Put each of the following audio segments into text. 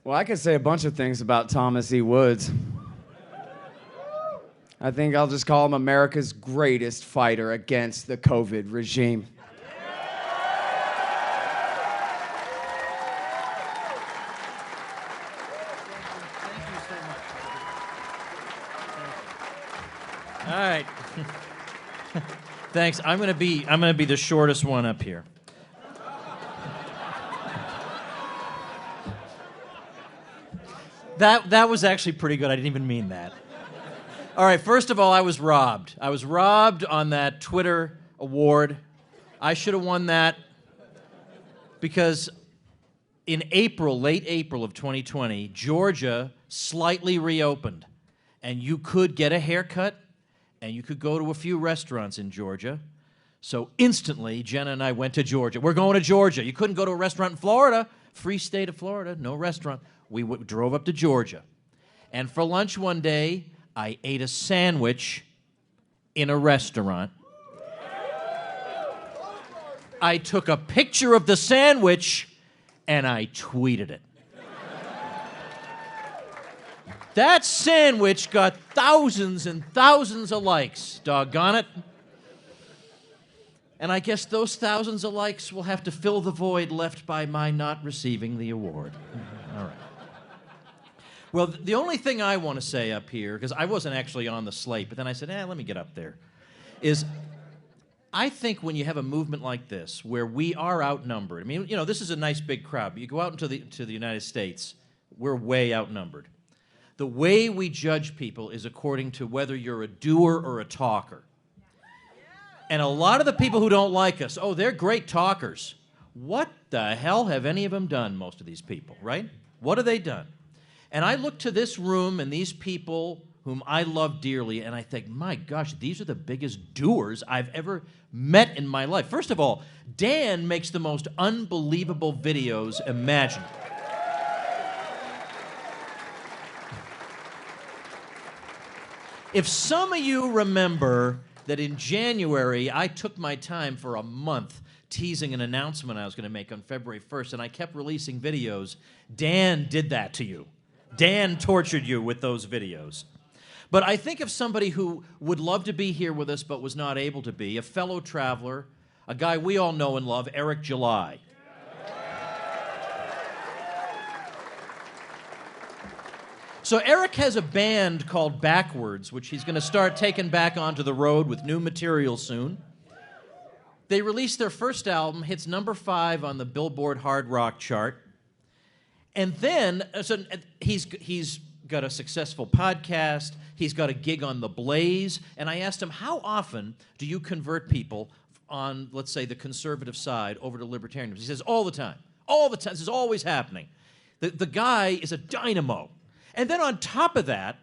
Well, I could say a bunch of things about Thomas E. Woods. I think I'll just call him America's greatest fighter against the COVID regime. All right. Thanks. I'm gonna be the shortest one up here. That was actually pretty good. I didn't even mean that. All right, first of all, I was robbed. I was robbed on that Twitter award. I should have won that because in April, late April of 2020, Georgia slightly reopened, and you could get a haircut, and you could go to a few restaurants in Georgia. So instantly, Jenna and I went to Georgia. We're going to Georgia. You couldn't go to a restaurant in Florida. Free state of Florida, no restaurant. We drove up to Georgia. And for lunch one day, I ate a sandwich in a restaurant. I took a picture of the sandwich, and I tweeted it. That sandwich got thousands and thousands of likes, doggone it. And I guess those thousands of likes will have to fill the void left by my not receiving the award. All right. Well, the only thing I want to say up here, because I wasn't actually on the slate, but then I said, let me get up there, is I think when you have a movement like this, where we are outnumbered, I mean, this is a nice big crowd, but you go out into the United States, we're way outnumbered. The way we judge people is according to whether you're a doer or a talker. And a lot of the people who don't like us, they're great talkers. What the hell have any of them done, most of these people, right? What have they done? And I look to this room and these people whom I love dearly, and I think, my gosh, these are the biggest doers I've ever met in my life. First of all, Dan makes the most unbelievable videos imaginable. If some of you remember that in January, I took my time for a month teasing an announcement I was going to make on February 1st, and I kept releasing videos, Dan did that to you. Dan tortured you with those videos. But I think of somebody who would love to be here with us but was not able to be, a fellow traveler, a guy we all know and love, Eric July. So Eric has a band called Backwards, which he's going to start taking back onto the road with new material soon. They released their first album, hits number 5 on the Billboard Hard Rock chart. And then he's got a successful podcast. He's got a gig on The Blaze. And I asked him, how often do you convert people on, let's say, the conservative side over to libertarianism? He says, all the time. All the time. This is always happening. The guy is a dynamo. And then on top of that,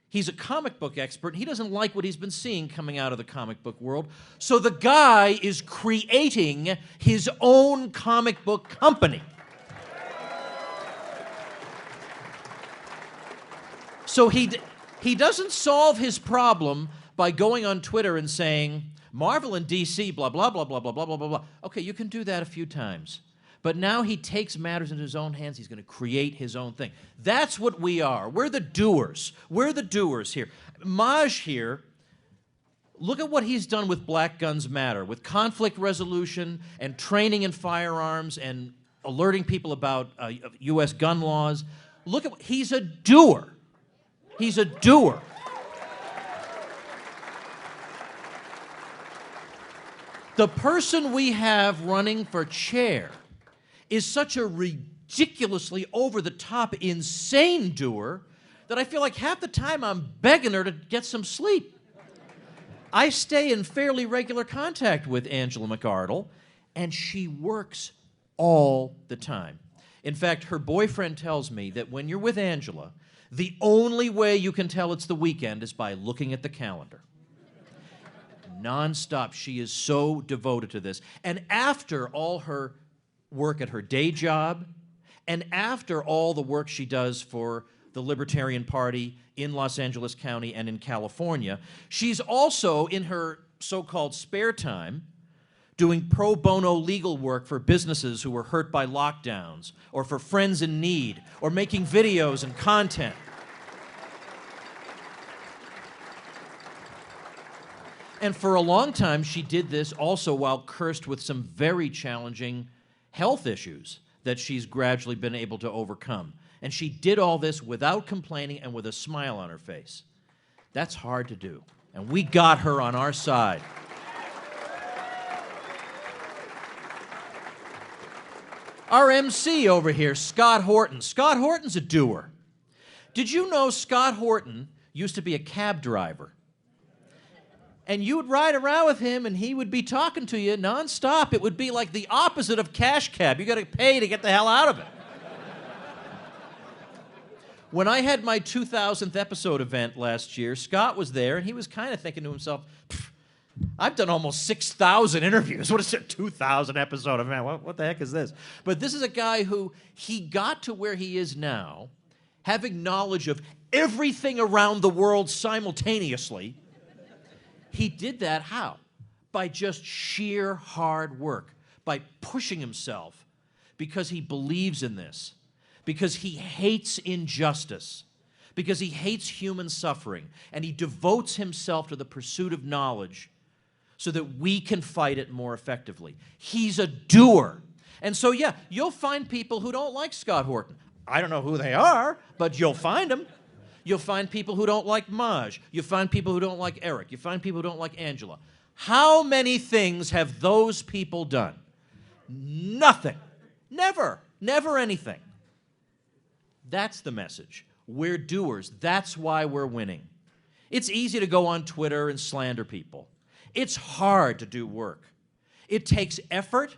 he's a comic book expert. He doesn't like what he's been seeing coming out of the comic book world. So the guy is creating his own comic book company. So he doesn't solve his problem by going on Twitter and saying, Marvel and DC, blah, blah, blah, blah, blah, blah, blah, blah, blah. Okay, you can do that a few times. But now he takes matters into his own hands. He's going to create his own thing. That's what we are. We're the doers. We're the doers here. Maj here, look at what he's done with Black Guns Matter, with conflict resolution and training in firearms and alerting people about U.S. gun laws. Look at, he's a doer. He's a doer. The person we have running for chair is such a ridiculously over-the-top, insane doer that I feel like half the time I'm begging her to get some sleep. I stay in fairly regular contact with Angela McArdle, and she works all the time. In fact, her boyfriend tells me that when you're with Angela, the only way you can tell it's the weekend is by looking at the calendar. Nonstop, she is so devoted to this. And after all her work at her day job, and after all the work she does for the Libertarian Party in Los Angeles County and in California, she's also, in her so-called spare time, doing pro bono legal work for businesses who were hurt by lockdowns, or for friends in need, or making videos and content. And for a long time, she did this also while cursed with some very challenging health issues that she's gradually been able to overcome. And she did all this without complaining and with a smile on her face. That's hard to do. And we got her on our side. Our MC over here, Scott Horton. Scott Horton's a doer. Did you know Scott Horton used to be a cab driver? And you would ride around with him, and he would be talking to you nonstop. It would be like the opposite of cash cab. You got to pay to get the hell out of it. When I had my 2000th episode event last year, Scott was there, and he was kind of thinking to himself, I've done almost 6,000 interviews. What is a 2,000 episode event? What the heck is this? But this is a guy who he got to where he is now, having knowledge of everything around the world simultaneously. He did that how? By just sheer hard work, by pushing himself, because he believes in this, because he hates injustice, because he hates human suffering, and he devotes himself to the pursuit of knowledge so that we can fight it more effectively. He's a doer. And so, yeah, you'll find people who don't like Scott Horton. I don't know who they are, but you'll find them. You'll find people who don't like Maj. You'll find people who don't like Eric. You'll find people who don't like Angela. How many things have those people done? Nothing. Never. Never anything. That's the message. We're doers. That's why we're winning. It's easy to go on Twitter and slander people. It's hard to do work. It takes effort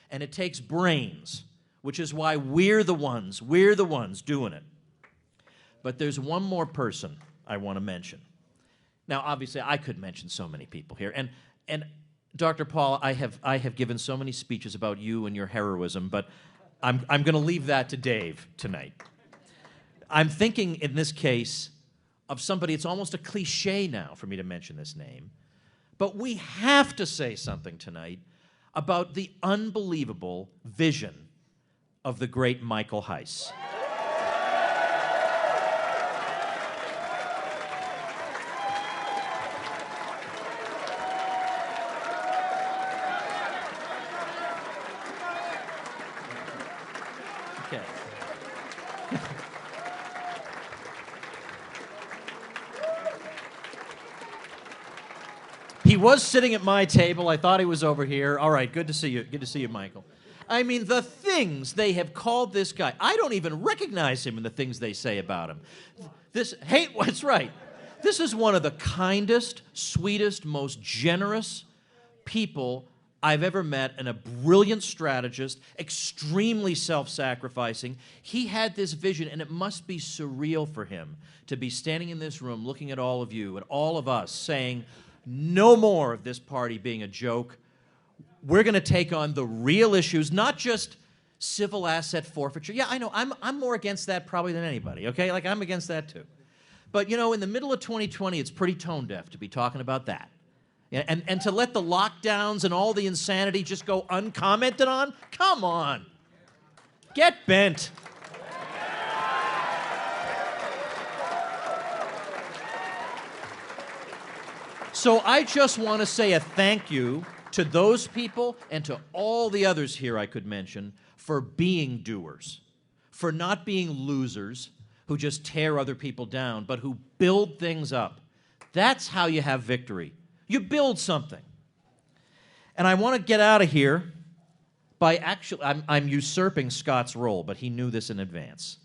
and it takes brains, which is why we're the ones doing it. But there's one more person I want to mention. Now, obviously, I could mention so many people here. And Dr. Paul, I have given so many speeches about you and your heroism, but I'm going to leave that to Dave tonight. I'm thinking, in this case, of somebody, it's almost a cliche now for me to mention this name, but we have to say something tonight about the unbelievable vision of the great Michael Heiss. Okay. He was sitting at my table. I thought he was over here. All right, good to see you. Good to see you, Michael. I mean, the things they have called this guy. I don't even recognize him in the things they say about him. That's right. This is one of the kindest, sweetest, most generous people I've ever met, and a brilliant strategist, extremely self-sacrificing. He had this vision, and it must be surreal for him to be standing in this room looking at all of you and all of us saying, no more of this party being a joke. We're going to take on the real issues, not just civil asset forfeiture. Yeah, I know, I'm more against that probably than anybody, okay? Like, I'm against that too. But, you know, in the middle of 2020, it's pretty tone-deaf to be talking about that. And to let the lockdowns and all the insanity just go uncommented on? Come on. Get bent. So I just want to say a thank you to those people and to all the others here I could mention for being doers, for not being losers who just tear other people down, but who build things up. That's how you have victory. You build something. And I want to get out of here by I'm usurping Scott's role, but he knew this in advance.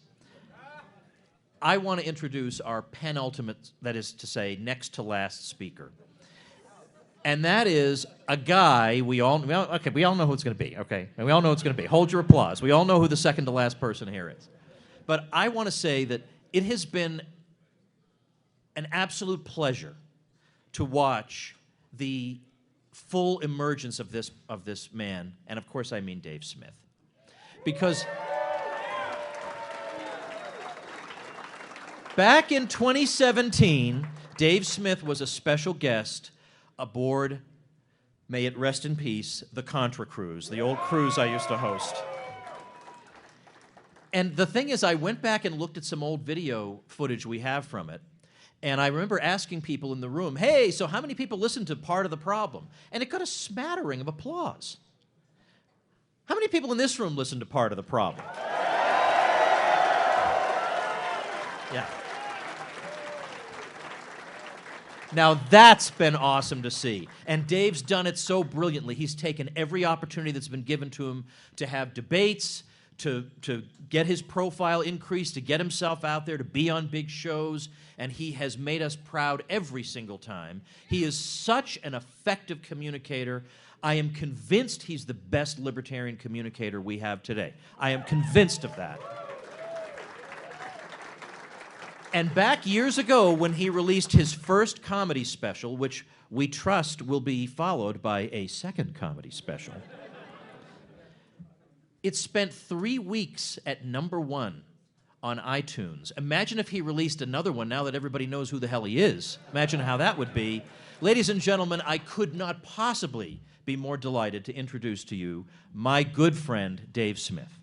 I want to introduce our penultimate, that is to say, next to last speaker. And that is a guy we all know who it's going to be, okay? And we all know it's going to be. Hold your applause. We all know who the second to last person here is. But I want to say that it has been an absolute pleasure to watch the full emergence of this man, and of course I mean Dave Smith. Because back in 2017, Dave Smith was a special guest aboard May it rest in peace, the Contra Cruise, the old cruise I used to host. And the thing is, I went back and looked at some old video footage we have from it, and I remember asking people in the room, hey, so how many people listened to Part of the Problem? And it got a smattering of applause. How many people in this room listened to Part of the Problem? Yeah. Now that's been awesome to see. And Dave's done it so brilliantly. He's taken every opportunity that's been given to him to have debates, to get his profile increased, to get himself out there, to be on big shows, and he has made us proud every single time. He is such an effective communicator. I am convinced he's the best libertarian communicator we have today. I am convinced of that. And back years ago, when he released his first comedy special, which we trust will be followed by a second comedy special, it spent 3 weeks at #1 on iTunes. Imagine if he released another one now that everybody knows who the hell he is. Imagine how that would be. Ladies and gentlemen, I could not possibly be more delighted to introduce to you my good friend, Dave Smith.